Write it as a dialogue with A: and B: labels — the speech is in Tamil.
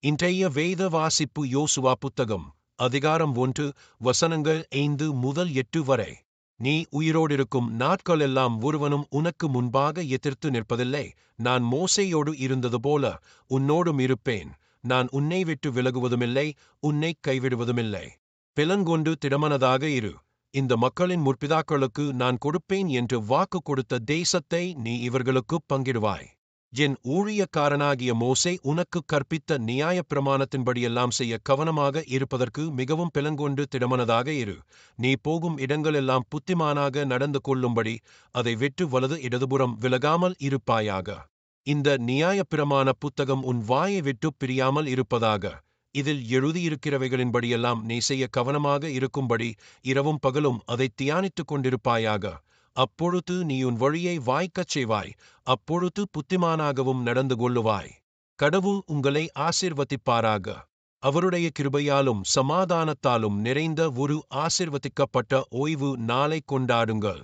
A: இன்றைய வேத வாசிப்பு யோசுவா புத்தகம் அதிகாரம் 1 வசனங்கள் 5 முதல் 8 வரை. நீ உயிரோடிருக்கும் நாட்களெல்லாம் ஒருவனும் உனக்கு முன்பாக எதிர்த்து நிற்பதில்லை. நான் மோசேயோடு இருந்தது போல உன்னோடும் இருப்பேன். நான் உன்னை விட்டு விலகுவதுமில்லை, உன்னை கைவிடுவதுமில்லை. பெலங்கொண்டு திடமனதாக இரு. இந்த மக்களின் முற்பிதாக்களுக்கு நான் கொடுப்பேன் என்று வாக்கு கொடுத்த தேசத்தை நீ இவர்களுக்குப் பங்கிடுவாய். என் ஊழியக்காரனாகிய மோசே உனக்கு கற்பித்த நியாயப் பிரமாணத்தின்படியெல்லாம் செய்ய கவனமாக இருப்பதற்கு மிகவும் பெலங்கொண்டு திடமனதாக இரு. நீ போகும் இடங்களெல்லாம் புத்திமானாக நடந்து கொள்ளும்படி அதை விட்டு வலது இடதுபுறம் விலகாமல் இருப்பாயாக. இந்த நியாயப் பிரமாண புத்தகம் உன் வாயை விட்டு பிரியாமல் இருப்பதாக. இதில் எழுதியிருக்கிறவைகளின்படியெல்லாம் நீ செய்ய கவனமாக இருக்கும்படி இரவும் பகலும் அதை தியானித்துக் கொண்டிருப்பாயாக. அப்பொழுது நீ உன் வழியை வாய்க்கச் செய்வாய், அப்பொழுது புத்திமானாகவும் நடந்து கொள்ளுவாய். கடவுள் உங்களை ஆசீர்வதிப்பாராக. அவருடைய கிருபையாலும் சமாதானத்தாலும் நிறைந்த ஒரு ஆசீர்வதிக்கப்பட்ட ஓய்வு நாளை கொண்டாடுங்கள்.